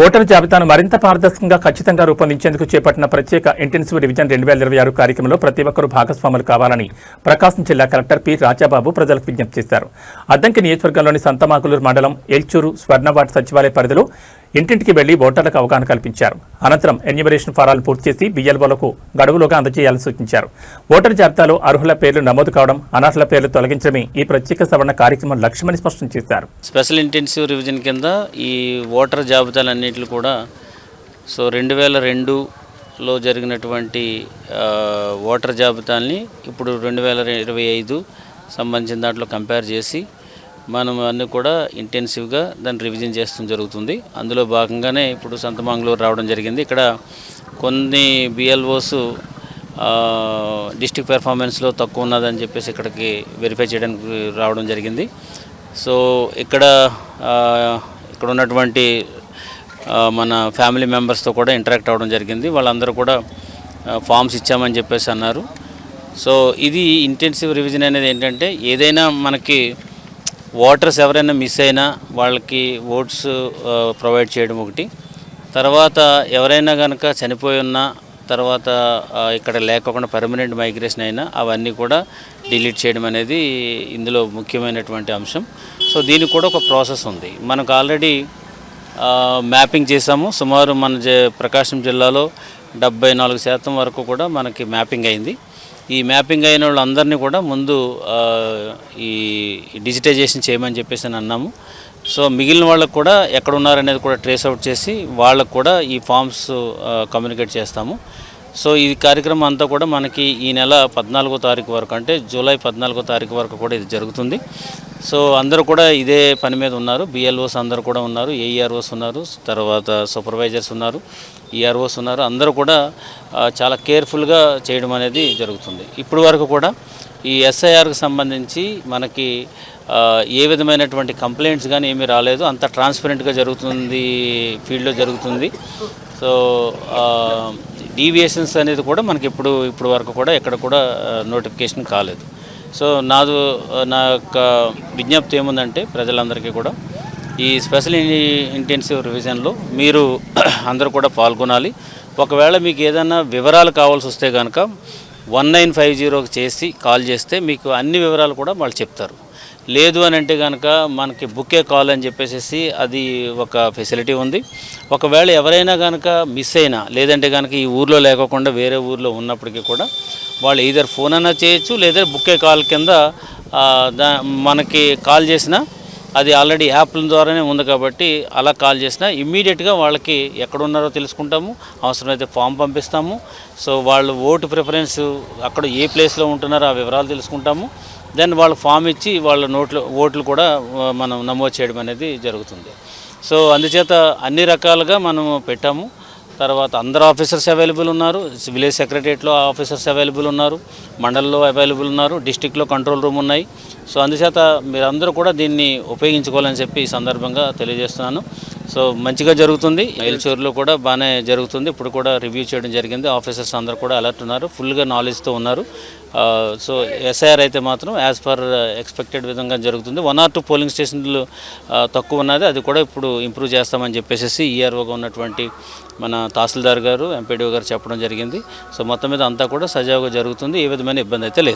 Voter జాబితాను మరింత పారదర్శకంగా ఖచ్చితంగా రూపొందించేందుకు చేపట్టిన ప్రత్యేక ఇంటెన్సివ్ రివిజన్ 2026 కార్యక్రమంలో ప్రతి ఒక్కరూ భాగస్వాములు కావాలని ప్రకాశం జిల్లా కలెక్టర్ పి రాజాబాబు ప్రజలకు విజ్ఞప్తి చేశారు. అద్దంకి నియోజకవర్గంలోని సంతమాగులూరు మండలం ఎల్చూరు స్వర్ణవాడ సచివాలయ పరిధిలో ఇంటింటికి వెళ్లి ఓటర్లకు అవగాహన కల్పించారు. అనంతరం ఎన్యూమరేషన్ ఫారాలు పూర్తి చేసి బిఎల్ఓలకు గడువులోగా అందజేయాలని సూచించారు. ఓటరు జాబితాలో అర్హుల పేర్లు నమోదు కావడం, అనర్హుల పేర్లు తొలగించడమే ఈ ప్రత్యేక సవరణ కార్యక్రమం లక్ష్యమని స్పష్టం చేశారు. స్పెషల్ ఇంటెన్సివ్ రివిజన్ కింద ఈ ఓటర్ జాబితాలన్నింటినీ కూడా 2002లో జరిగినటువంటి ఓటర్ జాబితాల్ని ఇప్పుడు 2025 సంబంధించిన దాంట్లో కంపేర్ చేసి మనం అన్నీ కూడా ఇంటెన్సివ్గా దాన్ని రివిజన్ చేస్తూ జరుగుతుంది. అందులో భాగంగానే ఇప్పుడు సంతమాంగులూరు రావడం జరిగింది. ఇక్కడ కొన్ని బిఎల్ఓస్ డిస్ట్రిక్ట్ పెర్ఫార్మెన్స్లో తక్కువ ఉన్నదని చెప్పేసి ఇక్కడికి వెరిఫై చేయడానికి రావడం జరిగింది. సో ఇక్కడ ఉన్నటువంటి మన ఫ్యామిలీ మెంబర్స్తో కూడా ఇంటరాక్ట్ అవ్వడం జరిగింది. వాళ్ళందరూ కూడా ఫామ్స్ ఇచ్చామని చెప్పేసి అన్నారు. సో ఇది ఇంటెన్సివ్ రివిజన్ అనేది ఏంటంటే, ఏదైనా మనకి ఓటర్స్ ఎవరైనా మిస్ అయినా వాళ్ళకి ఓట్స్ ప్రొవైడ్ చేయడం ఒకటి, తర్వాత ఎవరైనా కనుక చనిపోయి ఉన్నా తర్వాత ఇక్కడ లేకుండా పర్మనెంట్ మైగ్రేషన్ అయినా అవన్నీ కూడా డిలీట్ చేయడం అనేది ఇందులో ముఖ్యమైనటువంటి అంశం. సో దీనికి కూడా ఒక ప్రాసెస్ ఉంది. మనకు ఆల్రెడీ మ్యాపింగ్ చేసాము. సుమారు మన ప్రకాశం జిల్లాలో 74% వరకు కూడా మనకి మ్యాపింగ్ అయింది. ఈ మ్యాపింగ్ అయిన వాళ్ళందరినీ కూడా ముందు ఈ డిజిటైజేషన్ చేయమని చెప్పేసి అన్నాము. సో మిగిలిన వాళ్ళకు కూడా ఎక్కడ ఉన్నారనేది కూడా ట్రేస్ అవుట్ చేసి వాళ్ళకు కూడా ఈ ఫామ్స్ కమ్యూనికేట్ చేస్తాము. సో ఈ కార్యక్రమం అంతా కూడా మనకి ఈ నెల 14వ తారీఖు వరకు, అంటే జూలై 14వ తారీఖు వరకు కూడా ఇది జరుగుతుంది. సో అందరూ కూడా ఇదే పని మీద ఉన్నారు. బిఎల్ఓస్ అందరూ కూడా ఉన్నారు, ఏఈఆర్ఓస్ ఉన్నారు, తర్వాత సూపర్వైజర్స్ ఉన్నారు, ఈఆర్ఓస్ ఉన్నారు. అందరూ కూడా చాలా కేర్ఫుల్గా చేయడం అనేది జరుగుతుంది. ఇప్పటి వరకు కూడా ఈ ఎస్ఐఆర్కి సంబంధించి మనకి ఏ విధమైనటువంటి కంప్లైంట్స్ కానీ ఏమీ రాలేదు. అంత ట్రాన్స్పరెంట్గా జరుగుతుంది, ఫీల్డ్లో జరుగుతుంది. సో డీవియేషన్స్ అనేది కూడా మనకి ఇప్పుడు వరకు కూడా ఎక్కడ కూడా నోటిఫికేషన్ కాలేదు. సో నా యొక్క విజ్ఞప్తి ఏముందంటే, ప్రజలందరికీ కూడా ఈ స్పెషల్ ఇంటెన్సివ్ రివిజన్లో మీరు అందరూ కూడా పాల్గొనాలి. ఒకవేళ మీకు ఏదైనా వివరాలు కావాల్సి వస్తే కనుక 1950కి కాల్ చేస్తే మీకు అన్ని వివరాలు కూడా వాళ్ళు చెప్తారు. లేదు అని అంటే కనుక మనకి బుకే కాల్ అని చెప్పేసి అది ఒక ఫెసిలిటీ ఉంది. ఒకవేళ ఎవరైనా కనుక మిస్ అయినా, లేదంటే కనుక ఈ ఊర్లో లేకోకుండా వేరే ఊర్లో ఉన్నప్పటికీ కూడా వాళ్ళు ఈధర్ ఫోన్ అయినా చేయొచ్చు, లేదా బుకే కాల్ కింద మనకి కాల్ చేసినా, అది ఆల్రెడీ యాప్ల ద్వారానే ఉంది కాబట్టి అలా కాల్ చేసినా ఇమ్మీడియట్గా వాళ్ళకి ఎక్కడున్నారో తెలుసుకుంటాము. అవసరమైతే ఫామ్ పంపిస్తాము. సో వాళ్ళు ఓటు ప్రిఫరెన్స్ అక్కడ ఏ ప్లేస్లో ఉంటున్నారో ఆ వివరాలు తెలుసుకుంటాము. దెన్ వాళ్ళు ఫామ్ ఇచ్చి వాళ్ళ ఓట్లు కూడా మనం నమోదు చేయడం అనేది జరుగుతుంది. సో అందుచేత అన్ని రకాలుగా మనము పెట్టాము. తర్వాత అందరు ఆఫీసర్స్ అవైలబుల్ ఉన్నారు. విలేజ్ సెక్రటరియట్లో ఆఫీసర్స్ అవైలబుల్ ఉన్నారు, మండలంలో అవైలబుల్ ఉన్నారు, డిస్టిక్లో కంట్రోల్ రూమ్ ఉన్నాయి. సో అందుచేత మీరందరూ కూడా దీన్ని ఉపయోగించుకోవాలని చెప్పి ఈ సందర్భంగా తెలియజేస్తున్నాను. సో మంచిగా జరుగుతుంది. ఎల్చూరులో కూడా బాగానే జరుగుతుంది. ఇప్పుడు కూడా రివ్యూ చేయడం జరిగింది. ఆఫీసర్స్ అందరూ కూడా అలర్ట్ ఉన్నారు, ఫుల్గా నాలెడ్జ్తో ఉన్నారు. సో ఎస్ఐఆర్ అయితే మాత్రం యాజ్ పర్ ఎక్స్పెక్టెడ్ విధంగా జరుగుతుంది. 1 or 2 పోలింగ్ స్టేషన్లు తక్కువ ఉన్నది, అది కూడా ఇప్పుడు ఇంప్రూవ్ చేస్తామని చెప్పేసి ఈఆర్ఓగా ఉన్నటువంటి మన తహసీల్దార్ గారు, ఎంపీడీఓ గారు చెప్పడం జరిగింది. సో మొత్తం మీద అంతా కూడా సజావుగా జరుగుతుంది. ఏ విధమైన ఇబ్బంది అయితే లేదు.